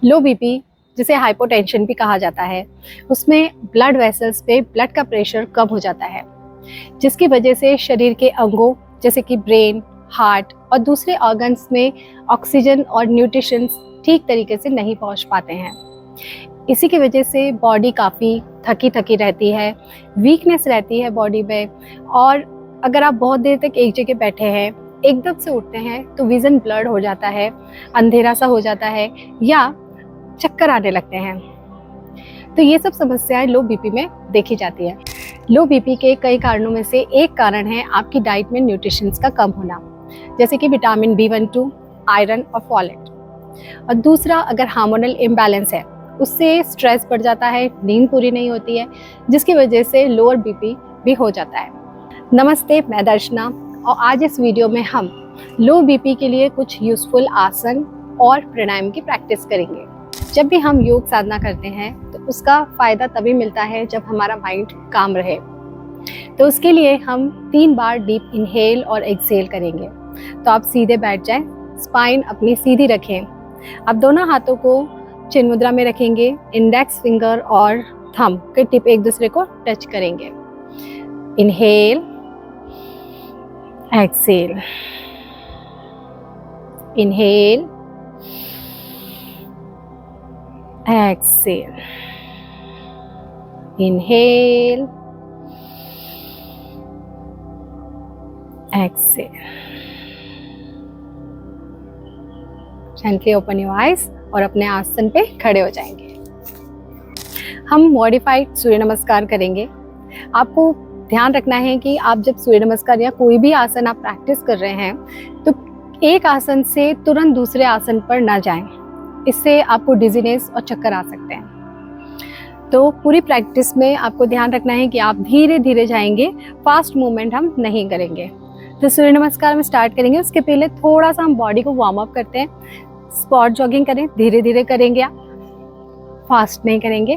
लो BP, जिसे hypotension भी कहा जाता है, उसमें ब्लड वेसल्स पे ब्लड का प्रेशर कम हो जाता है, जिसकी वजह से शरीर के अंगों जैसे कि ब्रेन, हार्ट और दूसरे ऑर्गन्स में ऑक्सीजन और न्यूट्रिशंस ठीक तरीके से नहीं पहुंच पाते हैं। इसी की वजह से बॉडी काफ़ी थकी थकी रहती है, वीकनेस रहती है बॉडी में। और अगर आप बहुत देर तक एक जगह बैठे हैं, एकदम से उठते हैं तो विज़न ब्लर्ड हो जाता है, अंधेरा सा हो जाता है या चक्कर आने लगते हैं। तो ये सब समस्याएं लो बीपी में देखी जाती है। लो बीपी के कई कारणों में से एक कारण है आपकी डाइट में न्यूट्रिशंस का कम होना, जैसे कि विटामिन B12, आयरन और फॉलेट। और दूसरा, अगर हार्मोनल इम्बैलेंस है, उससे स्ट्रेस बढ़ जाता है, नींद पूरी नहीं होती है, जिसकी वजह से लोअर बीपी भी हो जाता है। नमस्ते, मैं दर्शना और आज इस वीडियो में हम लो बीपी के लिए कुछ यूज़फुल आसन और प्राणायाम की प्रैक्टिस करेंगे। जब भी हम योग साधना करते हैं तो उसका फ़ायदा तभी मिलता है जब हमारा माइंड काम रहे। तो उसके लिए हम 3 बार डीप इनहेल और एक्सहेल करेंगे। तो आप सीधे बैठ जाएं, स्पाइन अपनी सीधी रखें। आप दोनों हाथों को चिन्ह मुद्रा में रखेंगे, इंडेक्स फिंगर और थंब के टिप एक दूसरे को टच करेंगे। Inhale, exhale, inhale, exhale, inhale, exhale. Gently open your eyes और अपने आसन पे खड़े हो जाएंगे। हम मॉडिफाइड सूर्य नमस्कार करेंगे। आपको ध्यान रखना है कि आप जब सूर्य नमस्कार या कोई भी आसन आप प्रैक्टिस कर रहे हैं तो एक आसन से तुरंत दूसरे आसन पर ना जाएं। इससे आपको डिजीनेस और चक्कर आ सकते हैं। तो पूरी प्रैक्टिस में आपको ध्यान रखना है कि आप धीरे धीरे जाएंगे, फास्ट मूवमेंट हम नहीं करेंगे। तो सूर्य नमस्कार में स्टार्ट करेंगे, उसके पहले थोड़ा सा हम बॉडी को वार्म अप करते हैं। स्पॉट जॉगिंग करें, धीरे धीरे करेंगे, आप फास्ट नहीं करेंगे।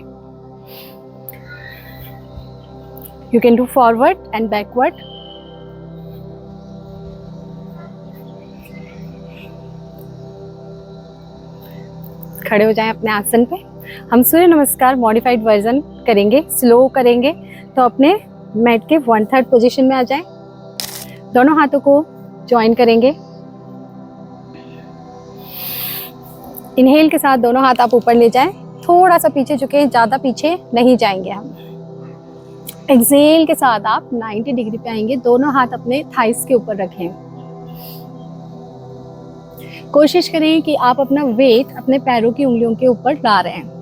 You can do forward and backward. खड़े हो जाएं अपने आसन पे। हम सूर्य नमस्कार मॉडिफाइड वर्जन करेंगे, स्लो करेंगे। तो अपने मैट के 1/3 पोजीशन में आ जाएं। दोनों हाथों को ज्वाइन करेंगे। इनहेल के साथ दोनों हाथ आप ऊपर ले जाएं, थोड़ा सा पीछे झुके, ज़्यादा पीछे नहीं जाएंगे हम। एक्सहेल के साथ आप 90 डिग्री पे आएंगे, दोनों हाथ अपने थाइस के ऊपर रखें। कोशिश करें कि आप अपना वेट अपने पैरों की उंगलियों के ऊपर ला रहे हैं।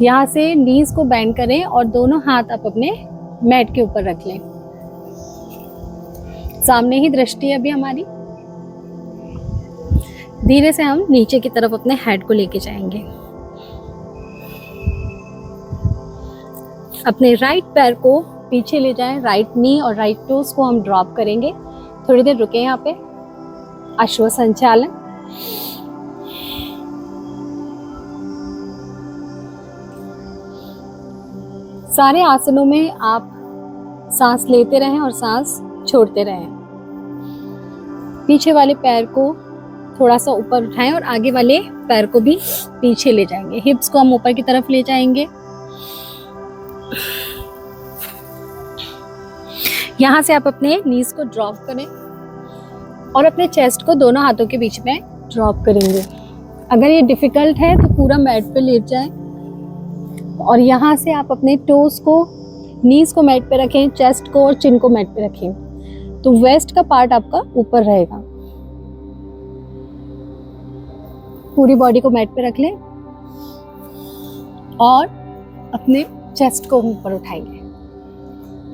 यहाँ से नीज को बेंड करें और दोनों हाथ आप अपने मैट के ऊपर रख लें। सामने ही दृष्टि है अभी हमारी। धीरे से हम नीचे की तरफ अपने हेड को लेके जाएंगे। अपने राइट पैर को पीछे ले जाएं, राइट नी और राइट टोस को हम ड्रॉप करेंगे। थोड़ी देर रुके यहाँ पे। अश्व संचालन। सारे आसनों में आप सांस लेते रहें और सांस छोड़ते रहें। पीछे वाले पैर को थोड़ा सा ऊपर उठाएं और आगे वाले पैर को भी पीछे ले जाएंगे। हिप्स को हम ऊपर की तरफ ले जाएंगे। यहाँ से आप अपने नीज को ड्रॉप करें और अपने चेस्ट को दोनों हाथों के बीच में ड्रॉप करेंगे। अगर ये डिफ़िकल्ट है तो पूरा मैट पे लेट जाएं और यहाँ से आप अपने टोस को, नीज को मैट पे रखें, चेस्ट को और चिन को मैट पे रखें। तो वेस्ट का पार्ट आपका ऊपर रहेगा। पूरी बॉडी को मैट पे रख लें और अपने चेस्ट को ऊपर उठाएंगे।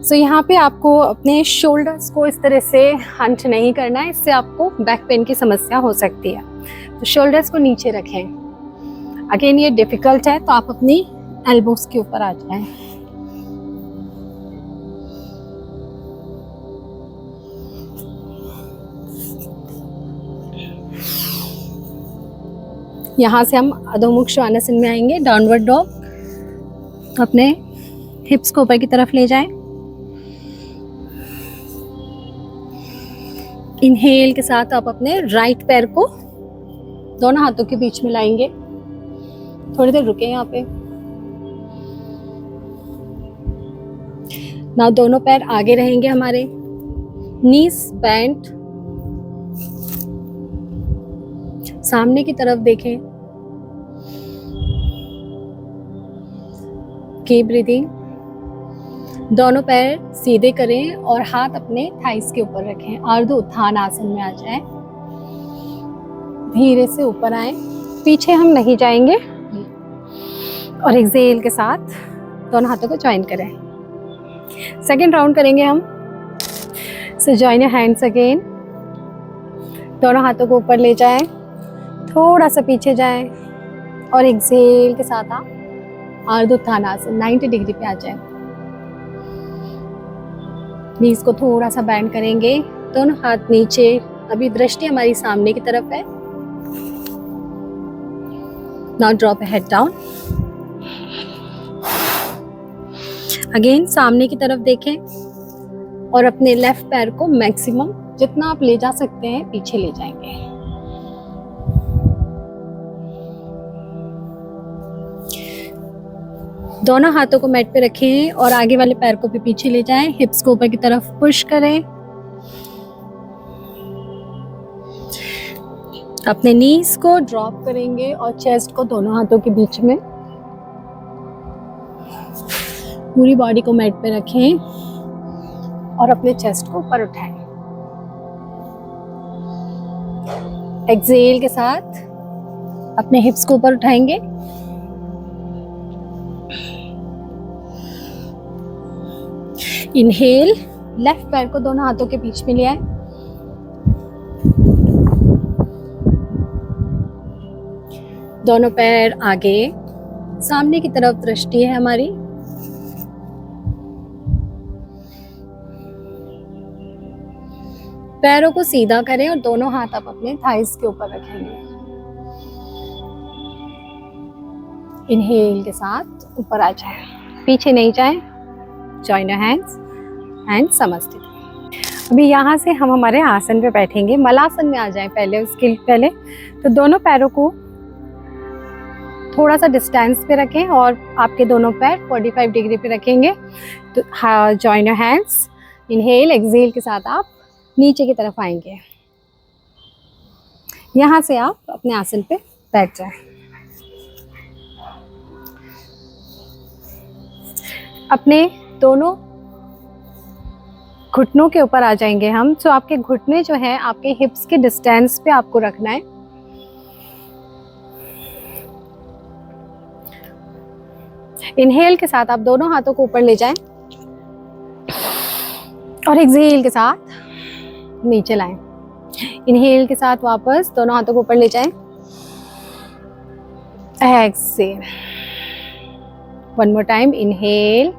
सो यहाँ पे आपको अपने शोल्डर्स को इस तरह से हंच नहीं करना है, इससे आपको बैक पेन की समस्या हो सकती है। तो शोल्डर्स को नीचे रखें। अगेन ये डिफ़िकल्ट है तो आप अपनी एल्बोस के ऊपर आ जाएं। यहाँ से हम अधोमुख श्वानासन में आएंगे, डाउनवर्ड डॉग। अपने हिप्स को ऊपर की तरफ ले जाएं। इनहेल के साथ आप अपने राइट पैर को दोनों हाथों के बीच में लाएंगे, थोड़ी देर रुके यहाँ पे। ना दोनों पैर आगे रहेंगे हमारे, नीज बेंट, सामने की तरफ देखें। Keep breathing. दोनों पैर सीधे करें और हाथ अपने थाइस के ऊपर रखें। अर्ध उत्थान आसन में आ जाएं। धीरे से ऊपर आए, पीछे हम नहीं जाएंगे और एक्सेल के साथ दोनों हाथों को ज्वाइन करें। सेकेंड राउंड करेंगे हम। सो ज्वाइन योर हैंड्स अगेन। दोनों हाथों को ऊपर ले जाएं, थोड़ा सा पीछे जाएं और एक्सेल के साथ आप अर्ध उत्थान आसन 90 डिग्री पे आ जाएं। नीज को थोड़ा सा बैंड करेंगे, दोनों हाथ नीचे। अभी दृष्टि हमारी सामने की तरफ है। Now drop head down. Again सामने की तरफ देखें और अपने लेफ्ट पैर को मैक्सिमम जितना आप ले जा सकते हैं पीछे ले जाएंगे। दोनों हाथों को मैट पे रखें और आगे वाले पैर को भी पीछे ले जाएं। हिप्स को ऊपर की तरफ पुश करें। अपने नीज को ड्रॉप करेंगे और चेस्ट को दोनों हाथों के बीच में, पूरी बॉडी को मैट पे रखें और अपने चेस्ट को ऊपर उठाएं। एक्सेल के साथ अपने हिप्स को ऊपर उठाएंगे। इनहेल, लेफ्ट पैर को दोनों हाथों के बीच में ले आए। दोनों पैर आगे, सामने की तरफ दृष्टि है हमारी। पैरों को सीधा करें और दोनों हाथ आप अपने थाइस के ऊपर रखेंगे। इनहेल के साथ ऊपर आ जाए, पीछे नहीं जाए। जॉइन योर हैंड्स एंड समस्थित। अभी यहाँ से हम हमारे आसन पे बैठेंगे। मलासन में आ जाएं पहले। उसके पहले तो दोनों पैरों को थोड़ा सा डिस्टेंस पे रखें और आपके दोनों पैर 45 डिग्री पे रखेंगे। तो join your hands. Inhale, exhale के साथ आप नीचे की तरफ आएंगे। यहाँ से आप अपने आसन पे बैठ जाएं। अपने दोनों घुटनों के ऊपर आ जाएंगे हम। तो आपके घुटने जो है आपके हिप्स के डिस्टेंस पे आपको रखना है। इनहेल के साथ आप दोनों हाथों को ऊपर ले जाएं और एक्सेल के साथ नीचे लाएं। इनहेल के साथ वापस दोनों हाथों को ऊपर ले जाएं। Exhale. One more time. Inhale,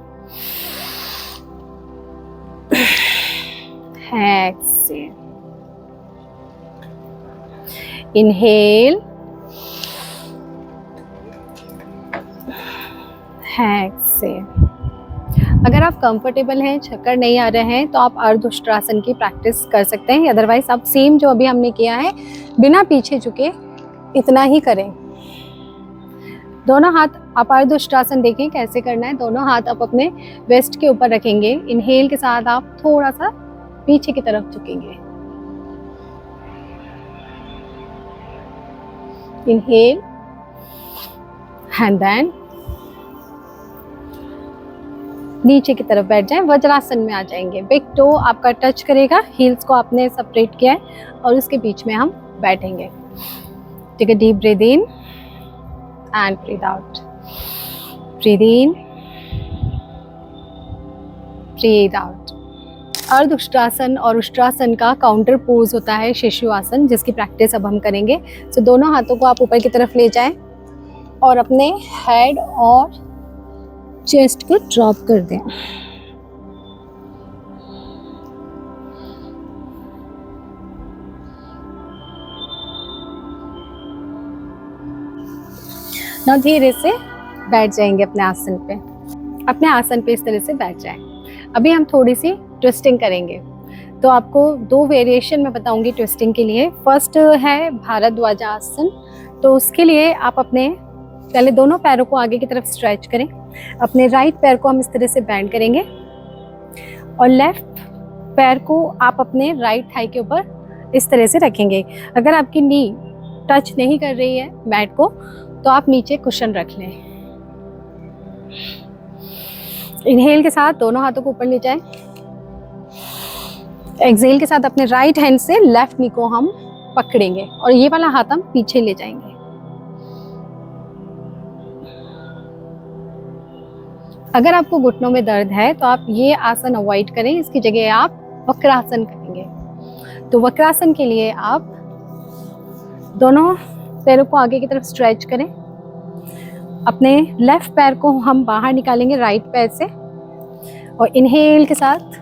exhale, inhale, exhale. अगर आप कंफर्टेबल हैं, चक्कर नहीं आ रहे हैं, तो आप अर्धउष्ट्रासन की प्रैक्टिस कर सकते हैं। अदरवाइज आप सेम जो अभी हमने किया है बिना पीछे झुके इतना ही करें। दोनों हाथ आप अर्धउष्ट्रासन देखें कैसे करना है। दोनों हाथ आप अपने वेस्ट के ऊपर रखेंगे। इनहेल के साथ आप थोड़ा सा पीछे की तरफ झुकेंगे। इनहेल एंड देन नीचे की तरफ बैठ जाएं। वज्रासन में आ जाएंगे। बिग टो आपका टच करेगा, हील्स को आपने सेपरेट किया है और उसके बीच में हम बैठेंगे। Take a deep breath in and breathe out. Breathe in, breathe out. अर्धउष्ट्रासन और उष्ट्रासन का काउंटर पोज होता है शिशु आसन, जिसकी प्रैक्टिस अब हम करेंगे। तो दोनों हाथों को आप ऊपर की तरफ ले जाएं और अपने हेड और चेस्ट को ड्रॉप कर दें। now धीरे से बैठ जाएंगे अपने आसन पे। अपने आसन पे इस तरह से बैठ जाएं। अभी हम थोड़ी सी ट्विस्टिंग करेंगे। तो आपको 2 वेरिएशन मैं बताऊंगी ट्विस्टिंग के लिए। फर्स्ट है भारद्वाजासन। तो उसके लिए आप अपने पहले दोनों पैरों को आगे की तरफ स्ट्रेच करें। अपने राइट पैर को हम इस तरह से बैंड करेंगे और लेफ्ट पैर को आप अपने राइट थाई के ऊपर इस तरह से रखेंगे। अगर आपकी नी टच नहीं कर रही है मैट को तो आप नीचे कुशन रख लें। इनहेल के साथ दोनों हाथों को ऊपर ले जाएं। एक्सहेल के साथ अपने राइट हैंड से लेफ्ट नी को हम पकड़ेंगे और ये वाला हाथ हम पीछे ले जाएंगे। अगर आपको घुटनों में दर्द है तो आप ये आसन अवॉइड करें, इसकी जगह आप वक्रासन करेंगे। तो वक्रासन के लिए आप दोनों पैरों को आगे की तरफ स्ट्रेच करें। अपने लेफ्ट पैर को हम बाहर निकालेंगे राइट पैर से और इनहेल के साथ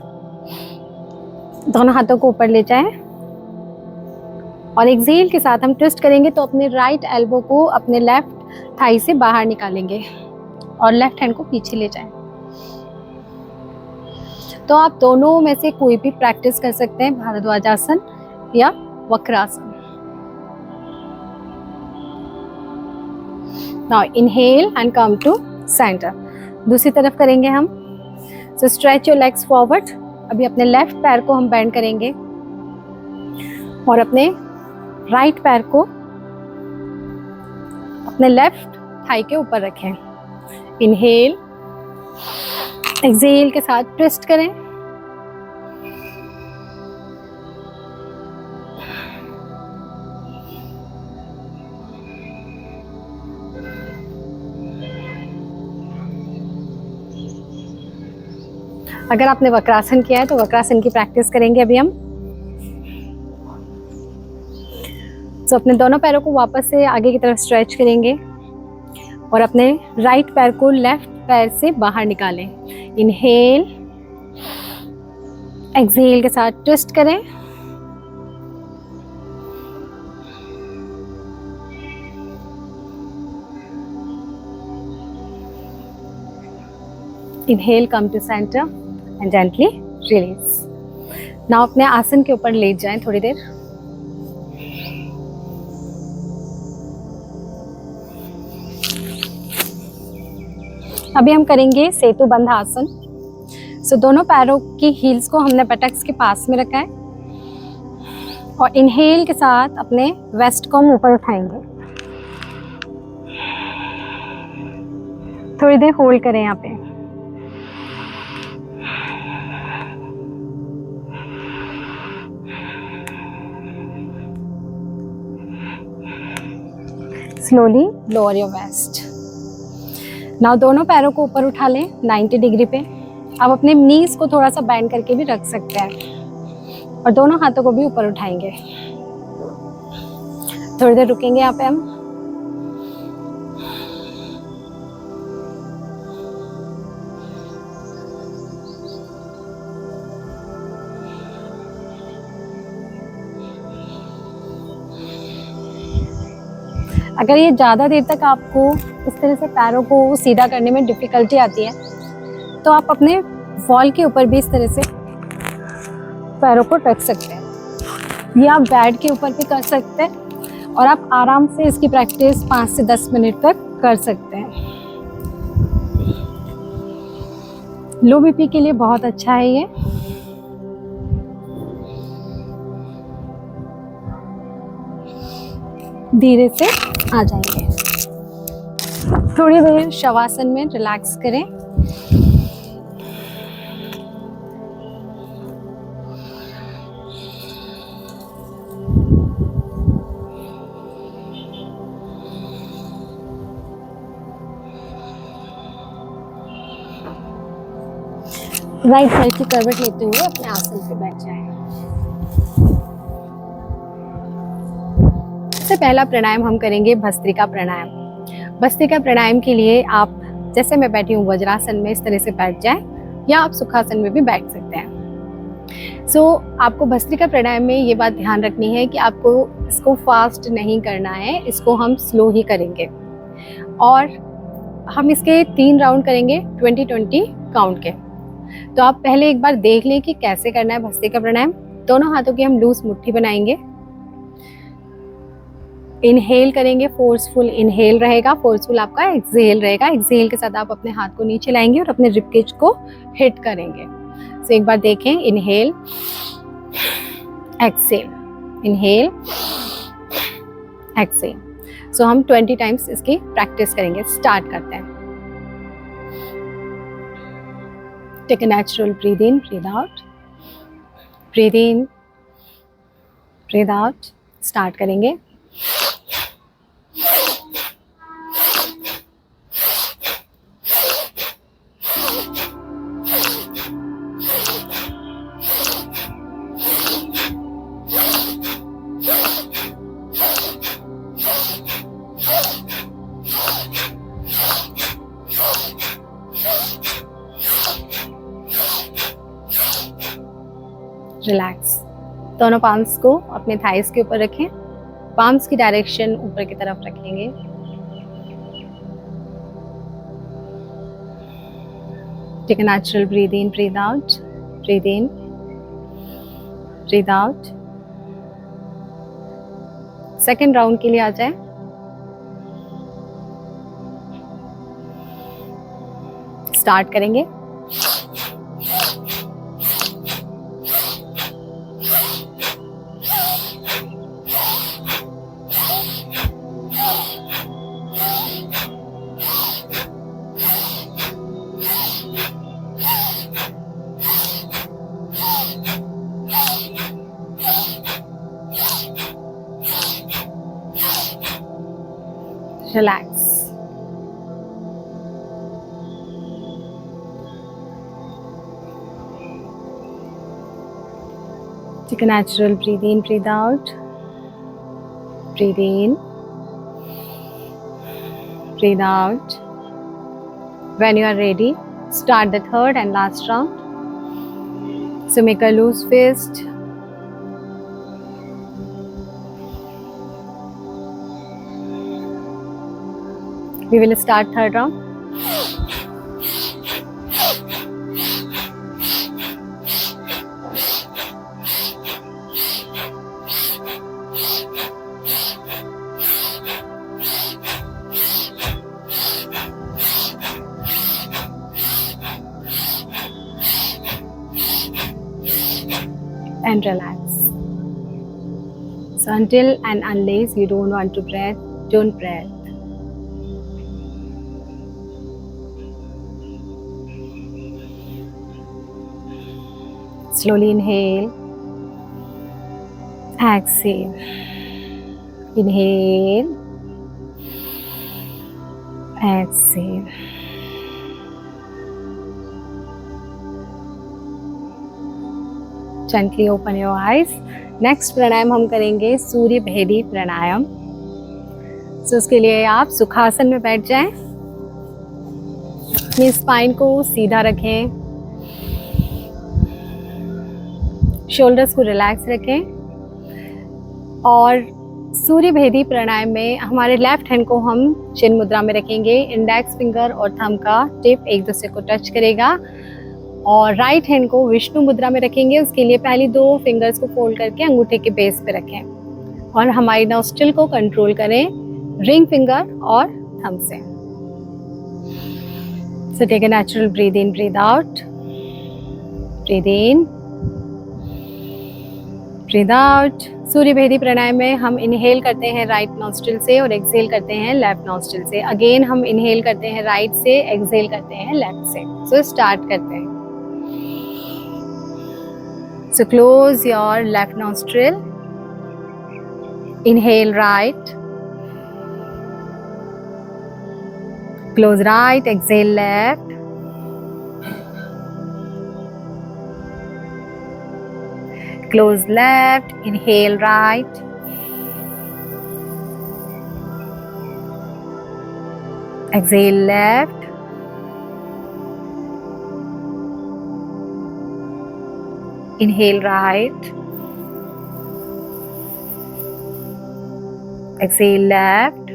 दोनों हाथों को ऊपर ले जाएं और एक्सहेल के साथ हम ट्विस्ट करेंगे तो अपने राइट एल्बो को अपने लेफ्ट थाई से बाहर निकालेंगे और लेफ्ट हैंड को पीछे ले जाएं। तो आप दोनों में से कोई भी प्रैक्टिस कर सकते हैं, भारद्वाजासन या वक्रासन। Now inhale and come to centre. दूसरी तरफ करेंगे हम। So stretch your legs forward. अभी अपने लेफ्ट पैर को हम बेंड करेंगे और अपने राइट पैर को अपने लेफ्ट थाई के ऊपर रखें। इनहेल, एक्सहेल के साथ ट्विस्ट करें। अगर आपने वक्रासन किया है तो वक्रासन की प्रैक्टिस करेंगे अभी हम। तो अपने दोनों पैरों को वापस से आगे की तरफ स्ट्रेच करेंगे और अपने राइट पैर को लेफ्ट पैर से बाहर निकालें। इनहेल, एक्सहेल के साथ ट्विस्ट करें। Inhale, come to centre and gently release. Now अपने आसन के ऊपर लेट जाएं थोड़ी देर। अभी हम करेंगे सेतु बंध आसन। सो दोनों पैरों की हील्स को हमने बटक्स के पास में रखा है और इनहेल के साथ अपने वेस्ट को हम ऊपर उठाएंगे। थोड़ी देर होल्ड करें यहाँ पे। Slowly lower your waist. Now दोनों पैरों को ऊपर उठा लें 90 डिग्री पे। आप अपने नीज को थोड़ा सा बैंड करके भी रख सकते हैं और दोनों हाथों को भी ऊपर उठाएंगे। थोड़ी देर रुकेंगे यहाँ पे हम। अगर ये ज़्यादा देर तक आपको इस तरह से पैरों को सीधा करने में डिफ़िकल्टी आती है तो आप अपने वॉल के ऊपर भी इस तरह से पैरों को रख सकते हैं या आप बेड के ऊपर भी कर सकते हैं और आप आराम से इसकी प्रैक्टिस 5 से 10 मिनट तक कर सकते हैं। लो बीपी के लिए बहुत अच्छा है ये। धीरे से आ जाएंगे। थोड़ी देर शवासन में रिलैक्स करें। राइट साइड की करवट लेते हुए अपने आसन पे बैठ जाएं। सबसे पहला प्राणायाम हम करेंगे भस्त्रिका प्राणायाम। भस्त्रिका प्राणायाम के लिए आप जैसे मैं बैठी हूँ वज्रासन में इस तरह से बैठ जाएं या आप सुखासन में भी बैठ सकते हैं। आपको भस्त्रिका प्राणायाम में ये बात ध्यान रखनी है कि आपको इसको फास्ट नहीं करना है, इसको हम स्लो ही करेंगे और हम इसके 3 राउंड करेंगे 20-20 काउंट के। तो आप पहले एक बार देख लें कि कैसे करना है भस्त्रिका प्राणायाम दोनों हाथों की हम लूज मुट्ठी बनाएंगे। इनहेल करेंगे, फोर्सफुल इनहेल रहेगा, फोर्सफुल आपका एक्सहेल रहेगा। एक्सहेल के साथ आप अपने हाथ को नीचे लाएंगे और अपने रिबकेज को हिट करेंगे। सो एक बार देखें, inhale, exhale, inhale, exhale. So हम 20 टाइम्स इसकी प्रैक्टिस करेंगे। स्टार्ट करते हैं। Take a natural breath in, breathe out, breathe in, breathe out. Start करेंगे। रिलैक्स। दोनों पाम्स को अपने थाइस के ऊपर रखें। पाम्स की डायरेक्शन ऊपर की तरफ रखेंगे। Take a natural breath in, breathe out, breathe in, breathe out. Second round के लिए आ जाए। स्टार्ट करेंगे। Relax. Take a natural breath in, breathe out, breathe in, breathe out. When you are ready, start the third and last round. So make a loose fist. We will start third round. And relax. So until and unless you don't want to breathe, don't breathe. Slowly inhale, exhale, inhale, exhale. Gently open your eyes. Next pranayama हम करेंगे सूर्य भेदी प्राणायाम। So उसके लिए आप सुखासन में बैठ जाएं। अपनी स्पाइन को सीधा रखें, शोल्डर्स को रिलैक्स रखें और सूर्य भेदी प्राणायाम में हमारे लेफ्ट हैंड को हम चिन मुद्रा में रखेंगे। इंडेक्स फिंगर और थंब का टिप एक दूसरे को टच करेगा और राइट हैंड को विष्णु मुद्रा में रखेंगे। उसके लिए पहली 2 फिंगर्स को फोल्ड करके अंगूठे के बेस पे रखें और हमारी नॉस्ट्रिल को कंट्रोल करें रिंग फिंगर और थंब से। So take a natural breath in, breathe out, breathe in, breathe out. सूर्य भेदी प्राणायाम में हम इनहेल करते हैं राइट नॉस्ट्रिल से और एक्सहेल करते हैं लेफ्ट नॉस्ट्रिल से। अगेन हम इनहेल करते हैं राइट से, एक्सहेल करते हैं लेफ्ट से। सो स्टार्ट करते हैं। So close your left nostril, inhale right, close right, exhale left, close left, inhale right, exhale left, inhale right, exhale left,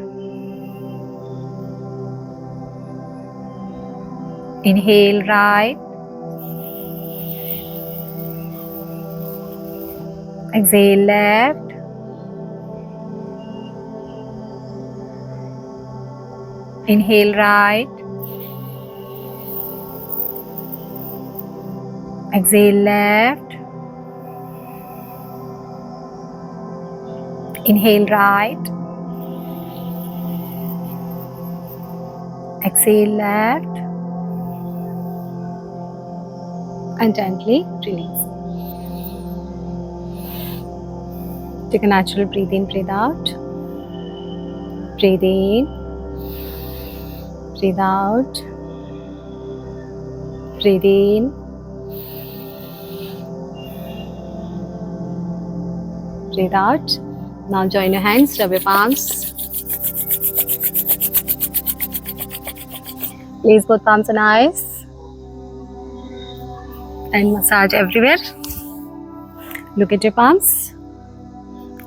inhale right, Exhale left. Inhale right. Exhale left. Inhale right. Exhale left. And gently release. Take a natural breathe in, breathe out. Breathe in. Breathe out. Breathe in. Breathe out. Now join your hands, rub your palms. Place both palms on eyes. And massage everywhere. Look at your palms.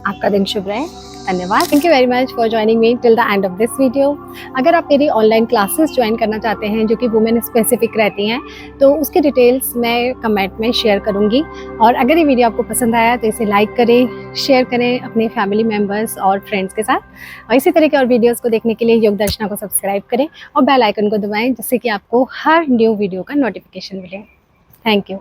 आपका दिन शुभ रहे. धन्यवाद. Thank you very much for joining me till the end of this video. अगर आप मेरी online classes join करना चाहते हैं जो कि वुमेन स्पेसिफिक रहती हैं तो उसके डिटेल्स मैं कमेंट में शेयर करूंगी. और अगर ये वीडियो आपको पसंद आया तो इसे लाइक करें, शेयर करें अपने फैमिली मेम्बर्स और फ्रेंड्स के साथ. और इसी तरह के और वीडियोज़ को देखने के लिए योग दर्शना को सब्सक्राइब करें और बेल आइकन को दबाएँ जिससे कि आपको हर न्यू वीडियो का नोटिफिकेशन मिले. Thank you.